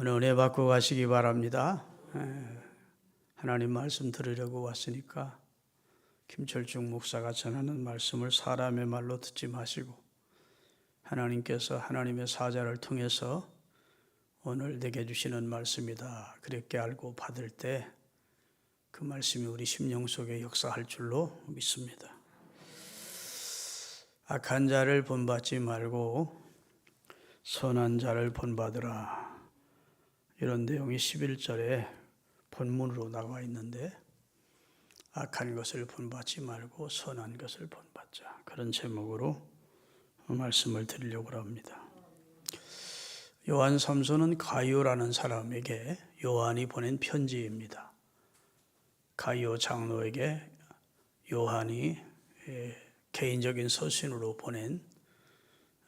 오늘 은혜 받고 가시기 바랍니다. 하나님 말씀 들으려고 왔으니까 김철중 목사가 전하는 말씀을 사람의 말로 듣지 마시고 하나님께서 하나님의 사자를 통해서 오늘 내게 주시는 말씀이다 그렇게 알고 받을 때 그 말씀이 우리 심령 속에 역사할 줄로 믿습니다. 악한 자를 본받지 말고 선한 자를 본받으라. 이런 내용이 11절에 본문으로 나와 있는데 악한 것을 본받지 말고 선한 것을 본받자. 그런 제목으로 말씀을 드리려고 합니다. 요한 3서는 가이오라는 사람에게 요한이 보낸 편지입니다. 가이오 장로에게 요한이 개인적인 서신으로 보낸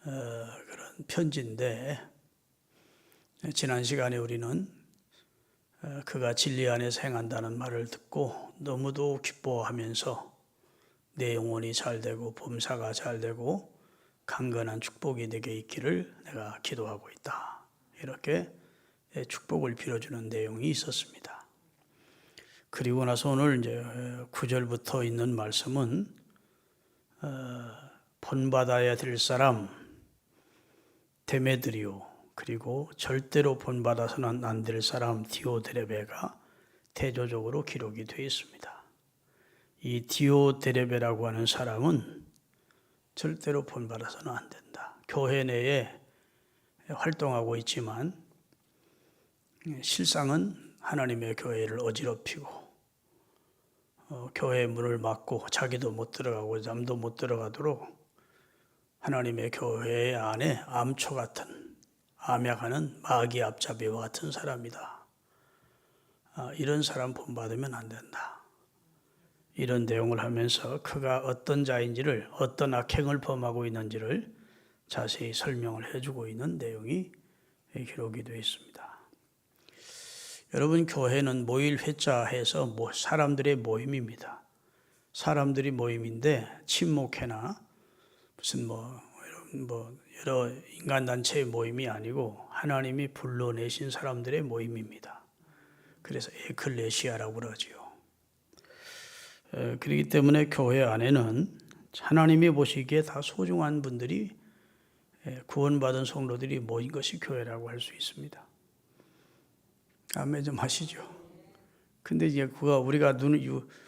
그런 편지인데 지난 시간에 우리는 그가 진리 안에서 행한다는 말을 듣고 너무도 기뻐하면서 내 영혼이 잘되고 범사가 잘되고 강건한 축복이 내게 있기를 내가 기도하고 있다. 이렇게 축복을 빌어주는 내용이 있었습니다. 그리고 나서 오늘 이제 9절부터 있는 말씀은 본받아야 될 사람 데메드리오 그리고 절대로 본받아서는 안 될 사람 디오드레베가 대조적으로 기록이 되어 있습니다. 이 디오드레베라고 하는 사람은 절대로 본받아서는 안 된다. 교회 내에 활동하고 있지만 실상은 하나님의 교회를 어지럽히고 교회 문을 막고 자기도 못 들어가고 남도 못 들어가도록 하나님의 교회 안에 암초 같은 암약하는 마귀 앞잡이와 같은 사람이다. 이런 사람 본받으면 안 된다. 이런 내용을 하면서 그가 어떤 자인지를 어떤 악행을 범하고 있는지를 자세히 설명을 해주고 있는 내용이 기록이 되어 있습니다. 여러분 교회는 모일 회자해서 사람들의 모임입니다. 사람들이 모임인데 친목회나 무슨 여러 인간단체의 모임이 아니고 하나님이 불러내신 사람들의 모임입니다. 그래서 에클레시아라고 그러지요. 그렇기 때문에 교회 안에는 하나님이 보시기에 다 소중한 분들이 구원받은 성도들이 모인 것이 교회라고 할 수 있습니다. 아멘 좀 하시죠. 근데 이제 그가 우리가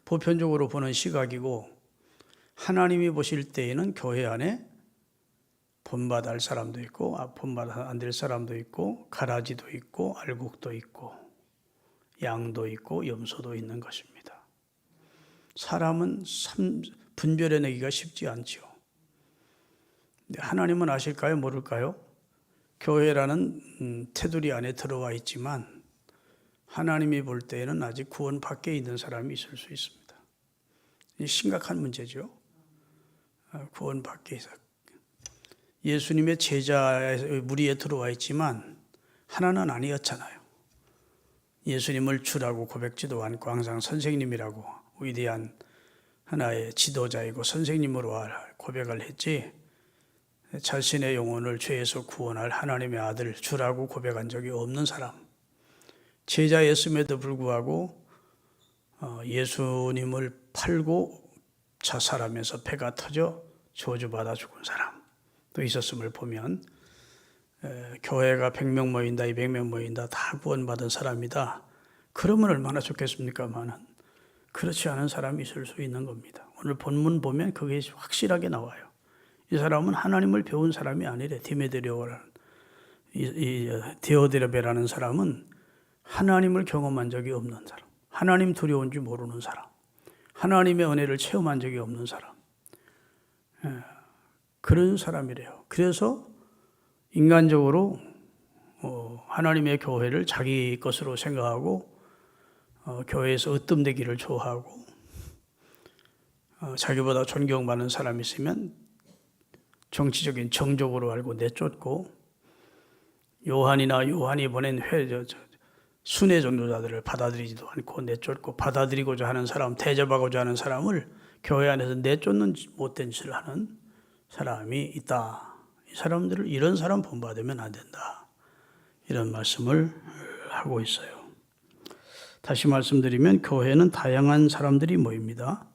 보편적으로 보는 시각이고 하나님이 보실 때에는 교회 안에 본받아 할 사람도 있고 본받아 안 될 사람도 있고 가라지도 있고 알곡도 있고 양도 있고 염소도 있는 것입니다. 사람은 분별해내기가 쉽지 않죠. 근데 하나님은 아실까요? 모를까요? 교회라는 테두리 안에 들어와 있지만 하나님이 볼 때에는 아직 구원 밖에 있는 사람이 있을 수 있습니다. 심각한 문제죠. 구원 밖에 있어. 예수님의 제자의 무리에 들어와 있지만 하나는 아니었잖아요. 예수님을 주라고 고백지도 않고 항상 선생님이라고 위대한 하나의 지도자이고 선생님으로 고백을 했지 자신의 영혼을 죄에서 구원할 하나님의 아들 주라고 고백한 적이 없는 사람. 제자였음에도 불구하고 예수님을 팔고 자살하면서 배가 터져 저주받아 죽은 사람도 있었음을 보면 교회가 100명 모인다, 200명 모인다 다 구원받은 사람이다. 그러면 얼마나 좋겠습니까만은 그렇지 않은 사람이 있을 수 있는 겁니다. 오늘 본문 보면 그게 확실하게 나와요. 이 사람은 하나님을 배운 사람이 아니래. 디오드레베라는 사람은 하나님을 경험한 적이 없는 사람, 하나님 두려운 줄 모르는 사람, 하나님의 은혜를 체험한 적이 없는 사람, 그런 사람이래요. 그래서 인간적으로 하나님의 교회를 자기 것으로 생각하고 교회에서 으뜸되기를 좋아하고 자기보다 존경받는 사람이 있으면 정치적인 정적으로 알고 내쫓고 요한이 보낸 순회 전도자들을 받아들이지도 않고 내쫓고 받아들이고자 하는 사람, 대접하고자 하는 사람을 교회 안에서 내쫓는 못된 짓을 하는 사람이 있다. 이 사람들을 이런 사람 본받으면 안 된다. 이런 말씀을 하고 있어요. 다시 말씀드리면 교회는 다양한 사람들이 모입니다.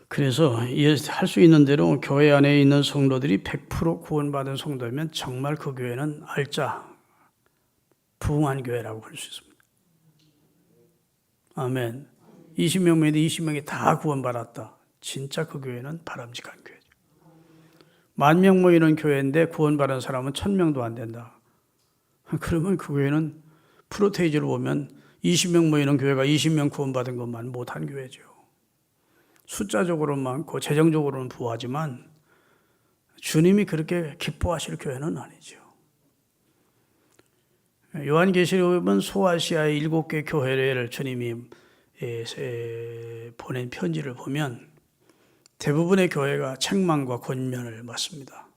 그래서 할 수 있는 대로 교회 안에 있는 성도들이 100% 구원받은 성도면 정말 그 교회는 알짜 부흥한 교회라고 할 수 있습니다. 아멘. 20명 모이는데 20명이 다 구원받았다. 진짜 그 교회는 바람직한 교회죠. 10,000명 모이는 교회인데 구원받은 사람은 1,000명도 안 된다. 그러면 그 교회는 프로테이지로 보면 20명 모이는 교회가 20명 구원받은 것만 못한 교회죠. 숫자적으로 많고 재정적으로는 부하지만 주님이 그렇게 기뻐하실 교회는 아니죠. 요한계시록에 보면 소아시아의 7개 교회를 주님이 보낸 편지를 보면 대부분의 교회가 책망과 권면을 받습니다.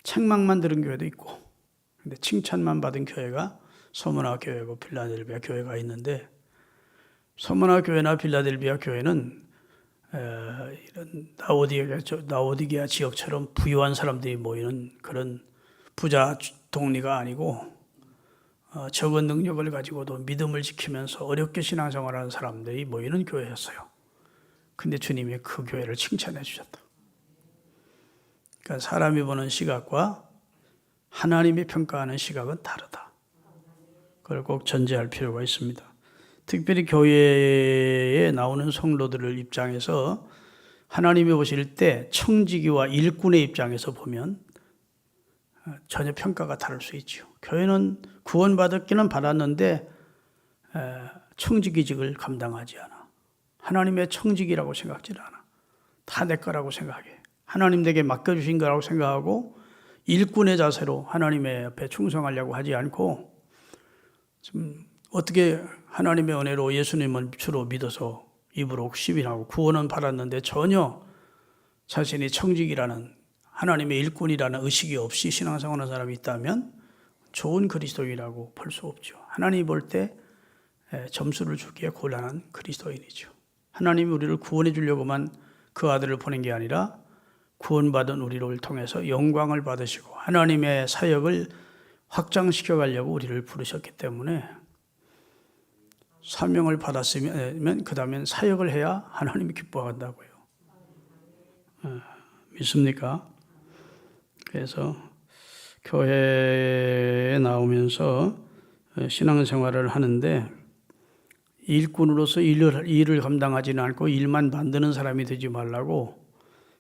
책망만 들은 교회도 있고, 근데 칭찬만 받은 교회가 서머나 교회고 필라델비아 교회가 있는데, 서머나 교회나 필라델비아 교회는 이런 라오디게아 지역처럼 부유한 사람들이 모이는 그런 부자 동리가 아니고 적은 능력을 가지고도 믿음을 지키면서 어렵게 신앙생활하는 사람들이 모이는 교회였어요. 근데 주님이 그 교회를 칭찬해 주셨다. 그러니까 사람이 보는 시각과 하나님이 평가하는 시각은 다르다. 그걸 꼭 전제할 필요가 있습니다. 특별히 교회에 나오는 성도들을 입장에서 하나님이 보실 때 청지기와 일꾼의 입장에서 보면 전혀 평가가 다를 수 있죠. 교회는 구원받았기는 받았는데 청지기직을 감당하지 않아. 하나님의 청지기라고 생각지 않아. 다 내 거라고 생각해. 하나님 내게 맡겨주신 거라고 생각하고 일꾼의 자세로 하나님의 앞에 충성하려고 하지 않고 좀 어떻게 하나님의 은혜로 예수님을 주로 믿어서 입으로 시인하고 구원은 받았는데 전혀 자신이 청직이라는 하나님의 일꾼이라는 의식이 없이 신앙생활하는 사람이 있다면 좋은 그리스도인이라고 볼 수 없죠. 하나님이 볼 때 점수를 주기에 곤란한 그리스도인이죠. 하나님이 우리를 구원해 주려고만 그 아들을 보낸 게 아니라 구원받은 우리를 통해서 영광을 받으시고 하나님의 사역을 확장시켜 가려고 우리를 부르셨기 때문에 사명을 받았으면 그 다음엔 사역을 해야 하나님이 기뻐한다고요. 믿습니까? 그래서 교회에 나오면서 신앙생활을 하는데 일꾼으로서 일을 감당하지는 않고 일만 만드는 사람이 되지 말라고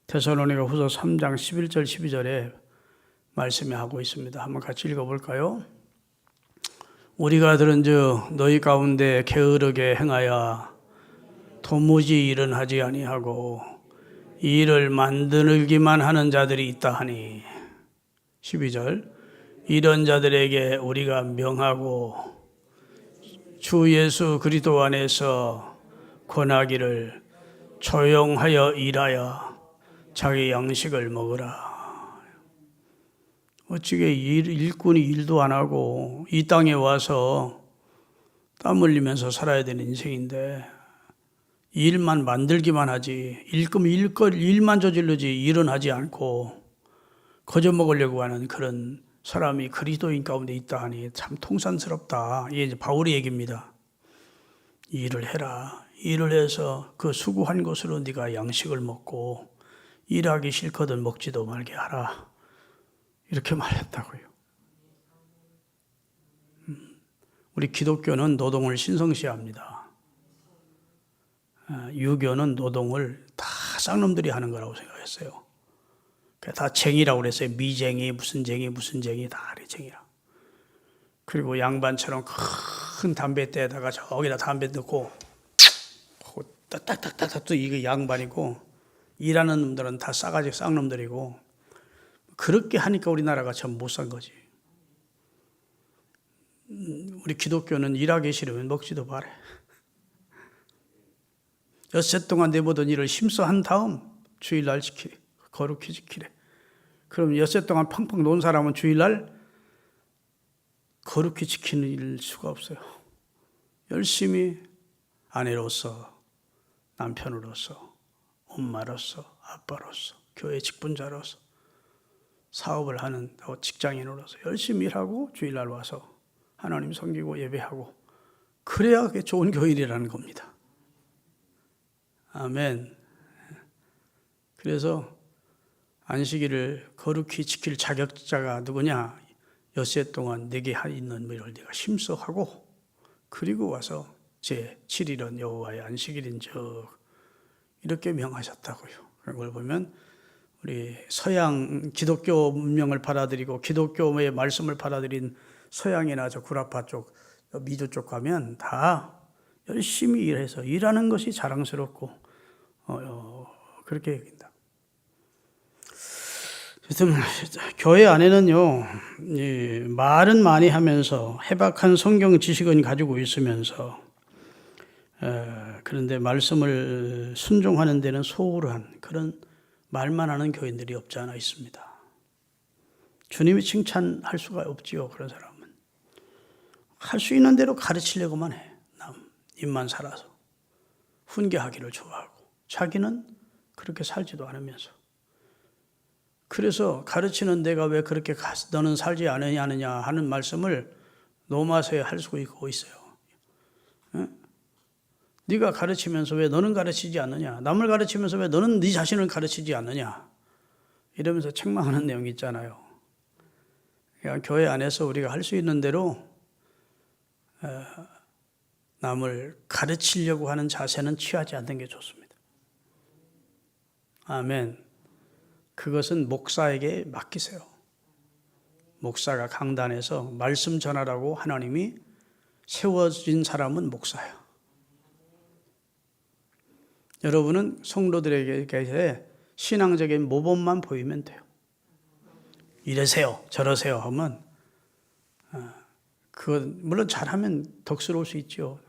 데살로니가 후서 3장 11절 12절에 말씀해 하고 있습니다. 한번 같이 읽어볼까요? 우리가 들은즉 너희 가운데 게으르게 행하여 도무지 일은 하지 아니하고 일을 만들기만 하는 자들이 있다 하니 12절 이런 자들에게 우리가 명하고 주 예수 그리스도 안에서 권하기를 조용하여 일하여 자기 양식을 먹으라. 어찌게 일꾼이 일도 안 하고 이 땅에 와서 땀 흘리면서 살아야 되는 인생인데 일만 만들기만 하지 일만 저질르지 일은 하지 않고 거저 먹으려고 하는 그런 사람이 그리스도인 가운데 있다 하니 참 통산스럽다. 이게 이제 바울의 얘기입니다. 일을 해라. 일을 해서 그 수고한 것으로 네가 양식을 먹고 일하기 싫거든 먹지도 말게 하라. 이렇게 말했다고요. 우리 기독교는 노동을 신성시합니다. 유교는 노동을 다 쌍놈들이 하는 거라고 생각했어요. 다 쟁이라고 그랬어요. 미쟁이, 무슨 쟁이 다 쟁이라. 그리고 양반처럼 큰 담뱃대에다가 저기다 담배 넣고 딱딱딱딱 또 이게 양반이고 일하는 놈들은 다 싸가지 쌍놈들이고 그렇게 하니까 우리나라가 참 못 산 거지. 우리 기독교는 일하기 싫으면 먹지도 말해. 엿새 동안 내보던 일을 힘써 한 다음 주일날 지키래. 거룩히 지키래. 그럼 엿새 동안 팡팡 논 사람은 주일날 거룩히 지키는 수가 없어요. 열심히 아내로서, 남편으로서, 엄마로서, 아빠로서, 교회 직분자로서 사업을 하는 직장인으로서 열심히 일하고 주일날 와서 하나님 섬기고 예배하고 그래야 그게 좋은 교인이라는 겁니다. 아멘. 그래서 안식일을 거룩히 지킬 자격자가 누구냐? 엿새 동안 내게 있는 일을 내가 힘써 하고 그리고 와서 제 7일은 여호와의 안식일인즉 이렇게 명하셨다고요. 그런 걸 보면 우리 서양 기독교 문명을 받아들이고 기독교의 말씀을 받아들인 서양이나 저 구라파 쪽, 미주 쪽 가면 다 열심히 일해서 일하는 것이 자랑스럽고 그렇게 얘기한다. 교회 안에는요, 말은 많이 하면서 해박한 성경 지식은 가지고 있으면서 그런데 말씀을 순종하는 데는 소홀한 그런 말만 하는 교인들이 없지 않아 있습니다. 주님이 칭찬할 수가 없지요. 그런 사람은 할 수 있는 대로 가르치려고만 해. 입만 살아서 훈계하기를 좋아하고 자기는 그렇게 살지도 않으면서 그래서 가르치는 데가 왜 그렇게 너는 살지 않느냐 하는 말씀을 로마서에 할 수 있어요. 네가 가르치면서 왜 너는 가르치지 않느냐? 남을 가르치면서 왜 너는 네 자신을 가르치지 않느냐? 이러면서 책망하는 내용이 있잖아요. 그러니까 교회 안에서 우리가 할 수 있는 대로 남을 가르치려고 하는 자세는 취하지 않는 게 좋습니다. 아멘. 그것은 목사에게 맡기세요. 목사가 강단에서 말씀 전하라고 하나님이 세워진 사람은 목사예요. 여러분은 성도들에게 신앙적인 모범만 보이면 돼요. 이러세요, 저러세요 하면 그건 물론 잘하면 덕스러울 수 있죠.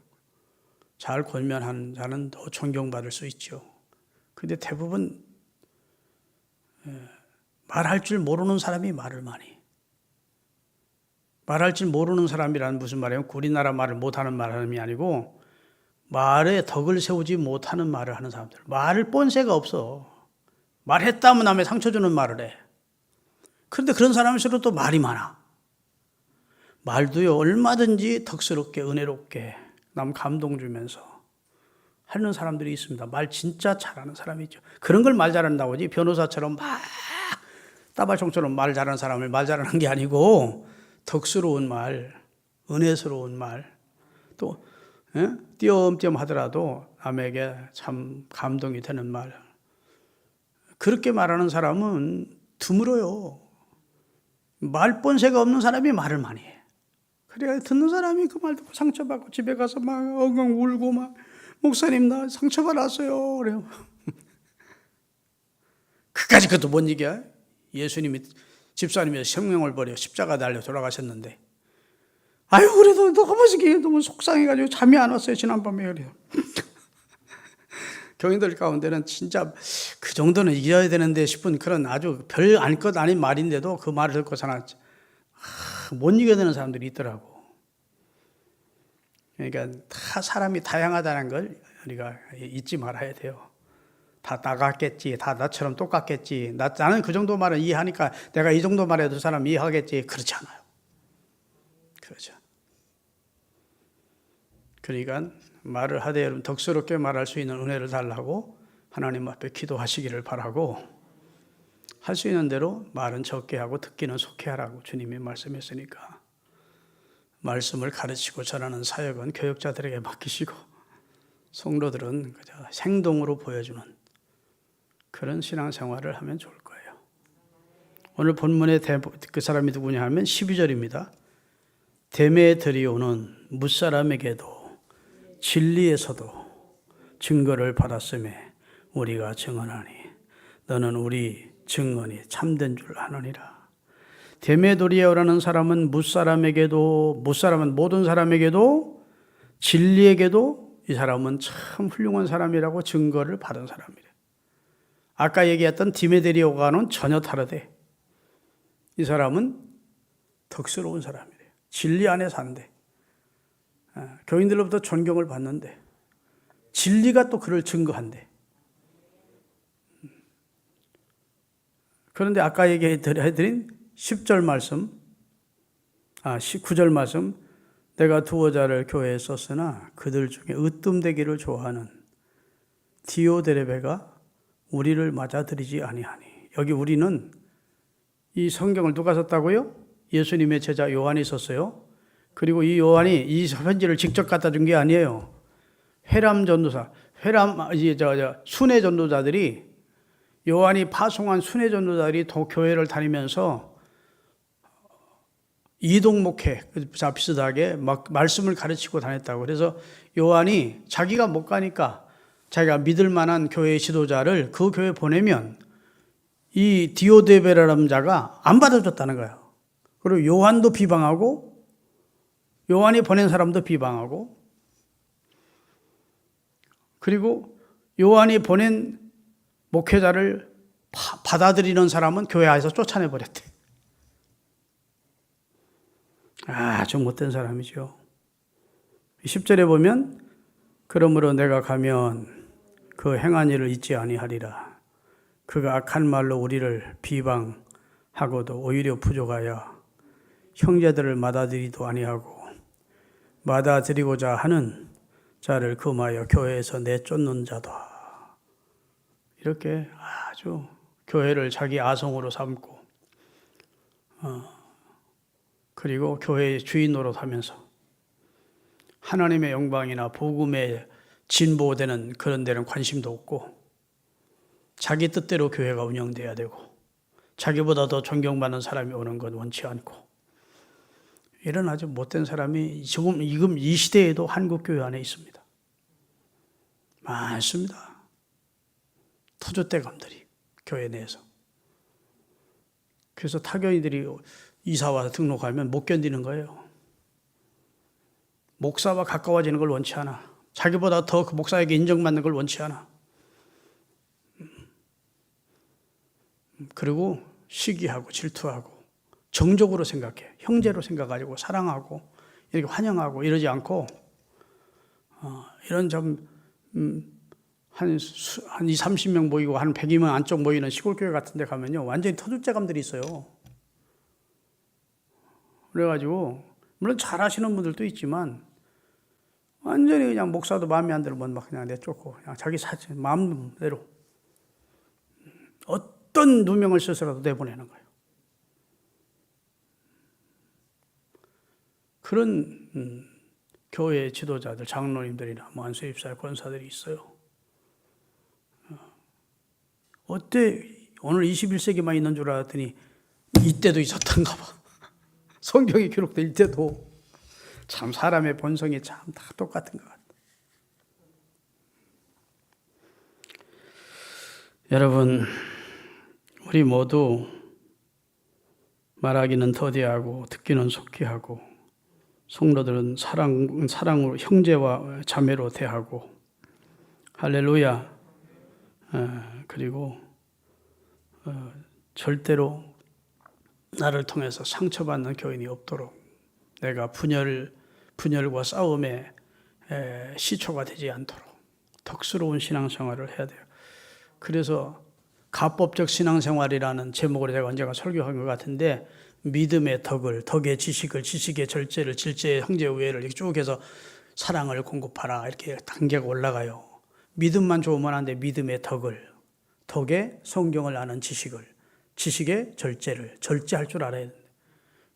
잘 권면하는 자는 더 존경받을 수 있죠. 그런데 대부분 말할 줄 모르는 사람이 말을 많이. 말할 줄 모르는 사람이란 무슨 말이에요? 우리나라 말을 못하는 사람이 아니고 말에 덕을 세우지 못하는 말을 하는 사람들. 말을 본새가 없어. 말했다면 남의 상처 주는 말을 해. 그런데 그런 사람일수록 또 말이 많아. 말도요 얼마든지 덕스럽게 은혜롭게 남 감동 주면서 하는 사람들이 있습니다. 말 진짜 잘하는 사람이 있죠. 그런 걸 말 잘한다고 하지 변호사처럼 막 따발총처럼 말 잘하는 사람을 말 잘하는 게 아니고 덕스러운 말, 은혜스러운 말, 또 띄엄띄엄 하더라도 남에게 참 감동이 되는 말. 그렇게 말하는 사람은 드물어요. 말 본새가 없는 사람이 말을 많이 해. 그래야 듣는 사람이 그 말 듣고 상처받고 집에 가서 막 엉엉 울고 막 목사님 나 상처가 났어요. 그래요. 그까지 그것도 못 이겨. 예수님이 집사님이 생명을 버려 십자가 달려 돌아가셨는데 아유 그래도 너무 속상해가지고 잠이 안 왔어요. 지난밤에 그래요. 교인들 가운데는 진짜 그 정도는 이겨야 되는데 싶은 그런 아주 별 알 것 아닌 말인데도 그 말을 듣고서는 못 이겨내는 사람들이 있더라고. 그러니까 다 사람이 다양하다는 걸 우리가 잊지 말아야 돼요. 다 나갔겠지, 다 나처럼 똑같겠지. 나는 그 정도 말을 이해하니까 내가 이 정도 말해도 사람 이해하겠지. 그렇지 않아요. 그렇죠. 그러니까 말을 하되 여러분 덕스럽게 말할 수 있는 은혜를 달라고 하나님 앞에 기도하시기를 바라고 할 수 있는 대로 말은 적게 하고 듣기는 속히 하라고 주님이 말씀했으니까 말씀을 가르치고 전하는 사역은 교역자들에게 맡기시고 성도들은 그저 행동으로 보여주는 그런 신앙생활을 하면 좋을 거예요. 오늘 본문의 그 사람이 누구냐 하면 12절입니다. 데메드리오는 뭇사람에게도 진리에서도 증거를 받았음에 우리가 증언하니 너는 우리 증언이 참된 줄 아느니라. 데메드리오라는 사람은 뭇사람은 모든 사람에게도 진리에게도 이 사람은 참 훌륭한 사람이라고 증거를 받은 사람이래. 아까 얘기했던 디메드리오와는 전혀 다르대. 이 사람은 덕스러운 사람이래. 진리 안에 산대. 교인들로부터 존경을 받는데 진리가 또 그를 증거한대. 그런데 아까 얘기해드린 10절 말씀, 19절 말씀, 내가 두어 자를 교회에 썼으나 그들 중에 으뜸되기를 좋아하는 디오데레베가 우리를 맞아들이지 아니하니. 여기 우리는 이 성경을 누가 썼다고요? 예수님의 제자 요한이 썼어요. 그리고 이 요한이 이 편지를 직접 갖다 준 게 아니에요. 회람 전도사, 순회 전도자들이, 요한이 파송한 순회 전도자들이 교회를 다니면서 이동 목회, 비슷하게 막 말씀을 가르치고 다녔다고. 그래서 요한이 자기가 못 가니까 자기가 믿을 만한 교회 지도자를 그 교회에 보내면 이 디오데베라는 자가 안 받아줬다는 거예요. 그리고 요한도 비방하고, 요한이 보낸 사람도 비방하고, 그리고 요한이 보낸 목회자를 받아들이는 사람은 교회 안에서 쫓아내버렸대. 아주 못된 사람이죠. 10절에 보면 그러므로 내가 가면 그 행한 일을 잊지 아니하리라. 그가 악한 말로 우리를 비방하고도 오히려 부족하여 형제들을 받아들이도 아니하고 받아들이고자 하는 자를 금하여 교회에서 내쫓는 자다. 이렇게 아주 교회를 자기 아성으로 삼고 그리고 교회의 주인 노릇하면서 하나님의 영광이나 복음에 진보되는 그런 데는 관심도 없고 자기 뜻대로 교회가 운영돼야 되고 자기보다 더 존경받는 사람이 오는 건 원치 않고 이런 아주 못된 사람이 지금 이 시대에도 한국 교회 안에 있습니다. 많습니다. 터줏대감들이 교회 내에서. 그래서 타교인들이 이사 와서 등록하면 못 견디는 거예요. 목사와 가까워지는 걸 원치 않아. 자기보다 더 그 목사에게 인정받는 걸 원치 않아. 그리고 시기하고 질투하고 정적으로 생각해. 형제로 생각하고 사랑하고 이렇게 환영하고 이러지 않고 이런 좀 한 20-30명 모이고 한 100명 안쪽 모이는 시골교회 같은 데 가면요. 완전히 터줏대감들이 있어요. 그래가지고 물론 잘하시는 분들도 있지만 완전히 그냥 목사도 마음에 안 들면 막 그냥 내쫓고 그냥 자기 마음대로 어떤 누명을 써서라도 내보내는 거예요. 그런 교회 지도자들, 장로님들이나 안수입사 권사들이 있어요. 어때 오늘 21세기만 있는 줄 알았더니 이때도 있었던가 봐. 성경에 기록된 이때도 참 사람의 본성이 참 다 똑같은 것 같아요. 여러분, 우리 모두 말하기는 더디하고 듣기는 속히 하고 성도들은 사랑으로 형제와 자매로 대하고 할렐루야. 그리고 절대로 나를 통해서 상처받는 교인이 없도록 내가 분열과 싸움의 시초가 되지 않도록 덕스러운 신앙생활을 해야 돼요. 그래서 가법적 신앙생활이라는 제목으로 제가 언젠가 설교한 것 같은데 믿음의 덕의 지식을, 지식의 절제를, 질제의 형제 우애를 이렇게 쭉 해서 사랑을 공급하라 이렇게 단계가 올라가요. 믿음만 좋으면 안 돼. 믿음의 덕의 성경을 아는 지식을, 지식의 절제를, 절제할 줄 알아야 된다.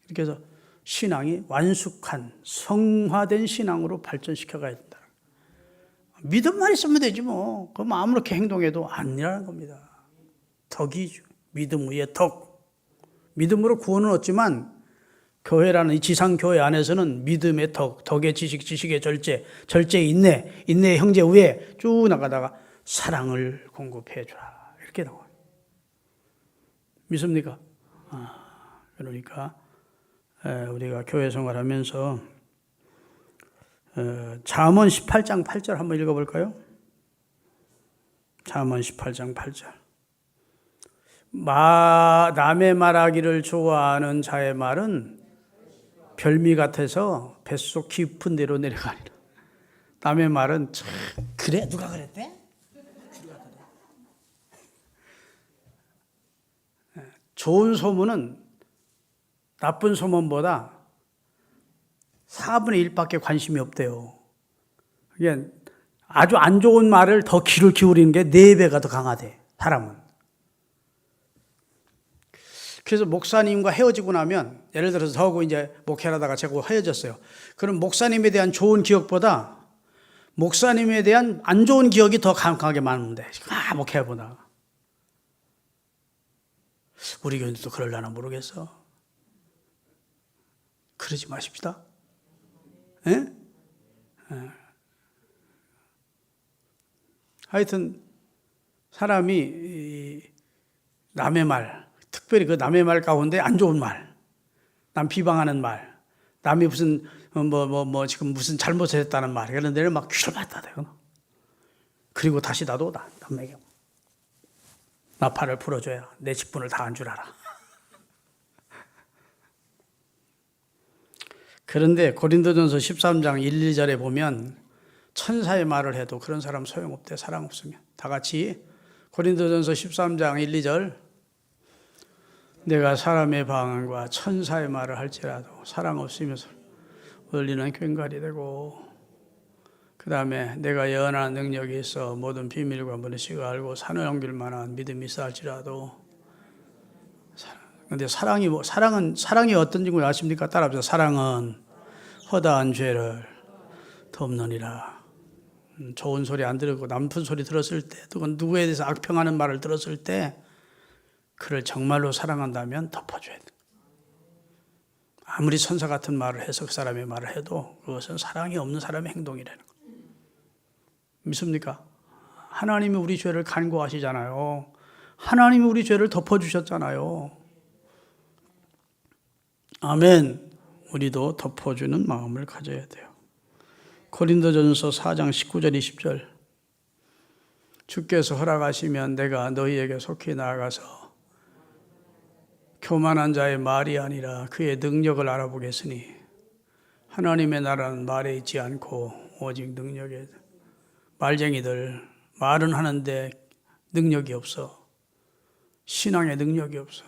이렇게 해서 신앙이 완숙한 성화된 신앙으로 발전시켜 가야 된다. 믿음만 있으면 되지 뭐. 그럼 아무렇게 행동해도 아니라는 겁니다. 덕이죠. 믿음 위에 덕. 믿음으로 구원은 얻지만 교회라는 이 지상교회 안에서는 믿음의 덕의 지식, 지식의 절제, 절제의 인내의 형제 우애 쭉 나가다가 사랑을 공급해 주라. 이렇게 나와요. 믿습니까? 그러니까 우리가 교회 생활하면서 잠언 18장 8절 한번 읽어볼까요? 잠언 18장 8절. 남의 말하기를 좋아하는 자의 말은 별미 같아서 뱃속 깊은 데로 내려가리라. 남의 말은 참 그래? 누가 그랬대? 좋은 소문은 나쁜 소문보다 4분의 1밖에 관심이 없대요. 이게 아주 안 좋은 말을 더 귀를 기울이는 게 4배가 더 강하대, 사람은. 그래서 목사님과 헤어지고 나면, 예를 들어서 저하고 이제 목회하다가 제가 헤어졌어요. 그럼 목사님에 대한 좋은 기억보다 목사님에 대한 안 좋은 기억이 더 강하게 많은데, 목회해보나. 우리 교인들도 그러려나 모르겠어. 그러지 마십시다. 예? 하여튼 사람이 남의 말, 특별히 그 남의 말 가운데 안 좋은 말, 남 비방하는 말, 남이 무슨 지금 무슨 잘못을 했다는 말, 그런 데를 막 귀를 맞다 대고, 그리고 다시 나도 남에게 나팔을 불어줘야 내 직분을 다 한 줄 알아. 그런데 고린도전서 13장 1, 2절에 보면 천사의 말을 해도 그런 사람 소용없대, 사랑 없으면. 다 같이 고린도전서 13장 1, 2절. 내가 사람의 방언과 천사의 말을 할지라도 사랑 없으면 울리는 꽹과리 되고, 그 다음에 내가 예언하는 능력이 있어 모든 비밀과 문의식을 알고 산을 옮길 만한 믿음이 있어 할지라도. 근데 사랑이 어떤 줄 아십니까? 따라합시다. 사랑은 허다한 죄를 덮느니라. 좋은 소리 안 들고 나쁜 소리 들었을 때, 또는 누구에 대해서 악평하는 말을 들었을 때 그를 정말로 사랑한다면 덮어줘야 돼. 아무리 천사 같은 말을 해서 그 사람의 말을 해도 그것은 사랑이 없는 사람의 행동이라는 거. 믿습니까? 하나님이 우리 죄를 간구하시잖아요. 하나님이 우리 죄를 덮어주셨잖아요. 아멘. 우리도 덮어주는 마음을 가져야 돼요. 고린도전서 4장 19절 20절. 주께서 허락하시면 내가 너희에게 속히 나아가서 교만한 자의 말이 아니라 그의 능력을 알아보겠으니 하나님의 나라는 말에 있지 않고 오직 능력에. 말쟁이들 말은 하는데 능력이 없어. 신앙의 능력이 없어.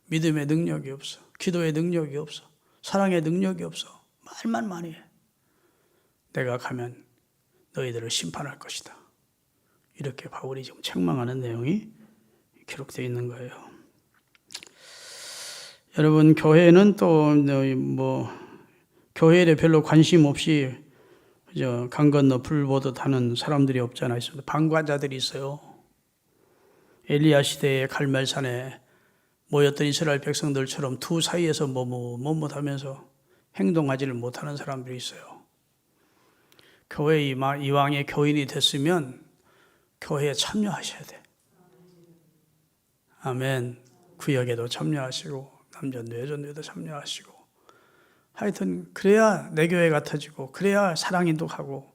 믿음의 능력이 없어. 기도의 능력이 없어. 사랑의 능력이 없어. 말만 많이 해. 내가 가면 너희들을 심판할 것이다. 이렇게 바울이 지금 책망하는 내용이 기록되어 있는 거예요. 여러분, 교회는 또 교회에 별로 관심 없이 강 건너 불 보듯 하는 사람들이 없잖아 있습니다. 방관자들이 있어요. 엘리야 시대의 갈멜산에 모였던 이스라엘 백성들처럼 두 사이에서 머뭇하면서 행동하지를 못하는 사람들이 있어요. 교회 이왕의 교인이 됐으면 교회에 참여하셔야 돼. 아멘. 구역에도 참여하시고 남전도 여전도에도 참여하시고, 하여튼 그래야 내 교회 같아지고, 그래야 사랑인도 하고,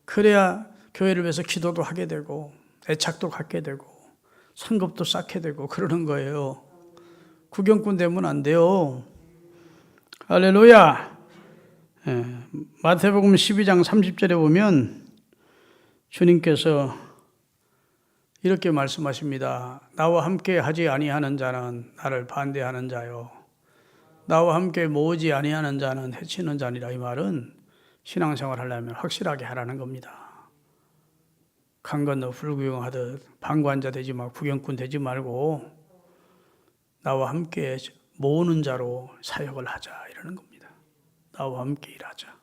그래야 교회를 위해서 기도도 하게 되고 애착도 갖게 되고 상급도 쌓게 되고 그러는 거예요. 구경꾼 되면 안 돼요. 할렐루야. 마태복음 12장 30절에 보면 주님께서 이렇게 말씀하십니다. 나와 함께 하지 아니하는 자는 나를 반대하는 자요, 나와 함께 모으지 아니하는 자는 해치는 자니라. 이 말은 신앙생활 하려면 확실하게 하라는 겁니다. 강 건너 불구경하듯 방관자 되지 말고 구경꾼 되지 말고 나와 함께 모으는 자로 사역을 하자, 이러는 겁니다. 나와 함께 일하자.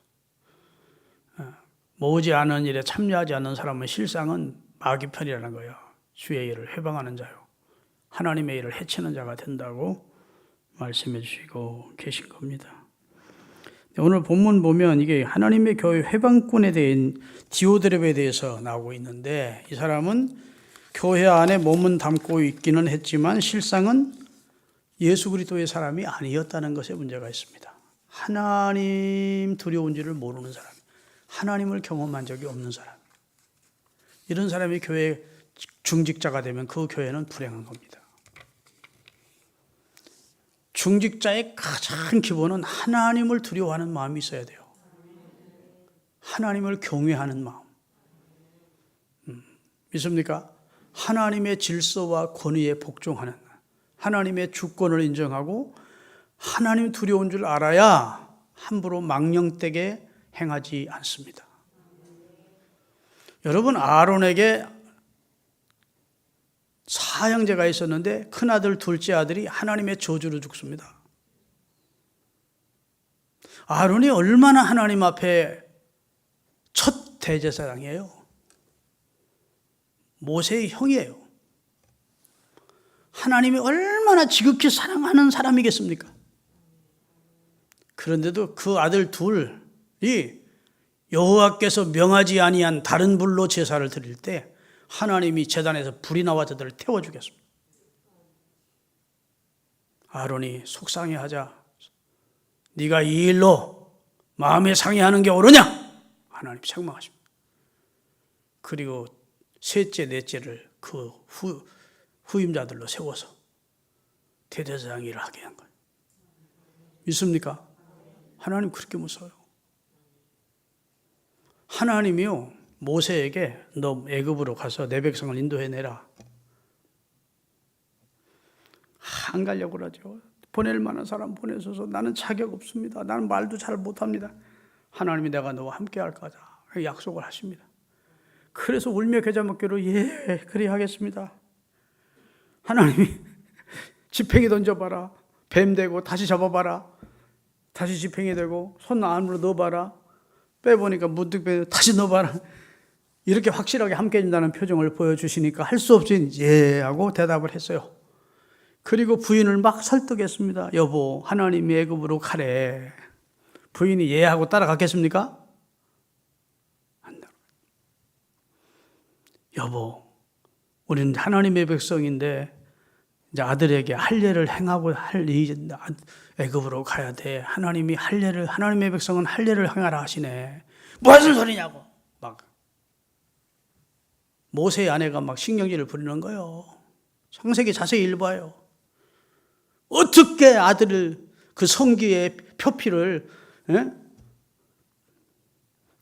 모으지 않은 일에 참여하지 않는 사람은 실상은 마귀 편이라는 거예요. 주의 일을 해방하는 자요, 하나님의 일을 해치는 자가 된다고 말씀해 주시고 계신 겁니다. 오늘 본문 보면 이게 하나님의 교회 회방꾼에 대한 디오드렙에 대해서 나오고 있는데, 이 사람은 교회 안에 몸은 담고 있기는 했지만 실상은 예수 그리스도의 사람이 아니었다는 것에 문제가 있습니다. 하나님 두려운지를 모르는 사람, 하나님을 경험한 적이 없는 사람, 이런 사람이 교회 중직자가 되면 그 교회는 불행한 겁니다. 중직자의 가장 기본은 하나님을 두려워하는 마음이 있어야 돼요. 하나님을 경외하는 마음. 믿습니까? 하나님의 질서와 권위에 복종하는, 하나님의 주권을 인정하고 하나님 두려운 줄 알아야 함부로 망령되게 행하지 않습니다. 여러분, 아론에게 사형제가 있었는데 큰아들, 둘째 아들이 하나님의 저주로 죽습니다. 아론이 얼마나 하나님 앞에 첫 대제사장이에요. 모세의 형이에요. 하나님이 얼마나 지극히 사랑하는 사람이겠습니까? 그런데도 그 아들 둘이 여호와께서 명하지 아니한 다른 불로 제사를 드릴 때 하나님이 제단에서 불이 나와 저들을 태워 죽였습니다. 아론이 속상해하자 네가 이 일로 마음에 상해하는 게 옳으냐? 하나님 책망하십니다. 그리고 셋째, 넷째를 그 후임자들로 세워서 대제사장 일을 하게 한 거예요. 믿습니까? 하나님 그렇게 무서워요. 하나님이요, 모세에게 너 애굽으로 가서 내 백성을 인도해내라. 안 가려고 그러죠. 보낼 만한 사람 보내셔서 나는 자격 없습니다. 나는 말도 잘 못합니다. 하나님이 내가 너와 함께 할 거다. 약속을 하십니다. 그래서 울며 겨자 먹기로 예, 그리 하겠습니다. 하나님이 지팡이 던져봐라. 뱀 되고 다시 잡아봐라. 다시 지팡이 되고 손 안으로 넣어봐라. 빼보니까 문득 빼 다시 넣어봐라. 이렇게 확실하게 함께 해준다는 표정을 보여주시니까 할 수 없이 예 하고 대답을 했어요. 그리고 부인을 막 설득했습니다. 여보, 하나님이 애굽으로 가래. 부인이 예 하고 따라갔겠습니까? 안 따라. 여보, 우리는 하나님의 백성인데 이제 아들에게 할례를 행하고 애굽으로 가야 돼. 하나님이 하나님의 백성은 할례를 행하라 하시네. 무슨 소리냐고. 막 모세의 아내가 막 신경질을 부리는 거예요. 창세기 자세히 읽어봐요. 어떻게 아들을 그 성기의 표피를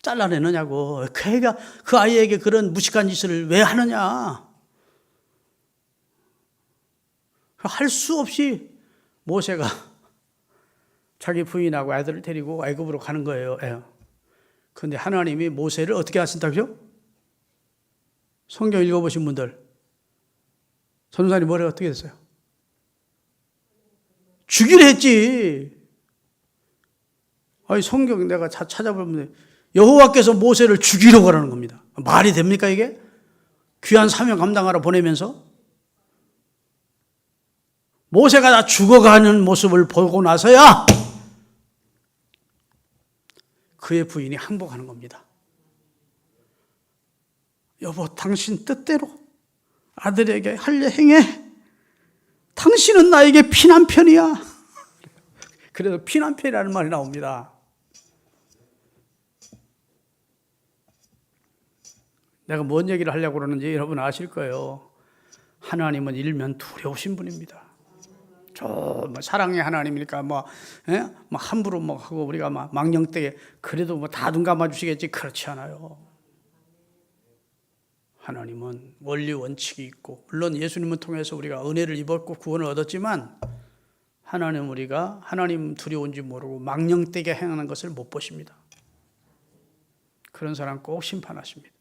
잘라내느냐고. 걔가 그 아이에게 그런 무식한 짓을 왜 하느냐. 할 수 없이 모세가 자기 부인하고 아들을 데리고 애굽으로 가는 거예요. 그런데 하나님이 모세를 어떻게 하신다고요? 성경 읽어보신 분들, 전도사님 머리가 어떻게 됐어요? 죽이려 했지. 아니, 성경 내가 찾아보면 여호와께서 모세를 죽이려고 하는 겁니다. 말이 됩니까 이게? 귀한 사명 감당하러 보내면서 모세가 다 죽어가는 모습을 보고 나서야 그의 부인이 항복하는 겁니다. 여보, 당신 뜻대로 아들에게 할례 행해. 당신은 나에게 피난편이야. 그래서 피난편이라는 말이 나옵니다. 내가 뭔 얘기를 하려고 그러는지 여러분 아실 거예요. 하나님은 일면 두려우신 분입니다. 사랑의 하나님이니까 함부로 하고 우리가 망령되게 그래도 다 눈 감아 주시겠지. 그렇지 않아요. 하나님은 원리 원칙이 있고, 물론 예수님을 통해서 우리가 은혜를 입었고 구원을 얻었지만 하나님은 우리가 하나님 두려운지 모르고 망령되게 행하는 것을 못 보십니다. 그런 사람 꼭 심판하십니다.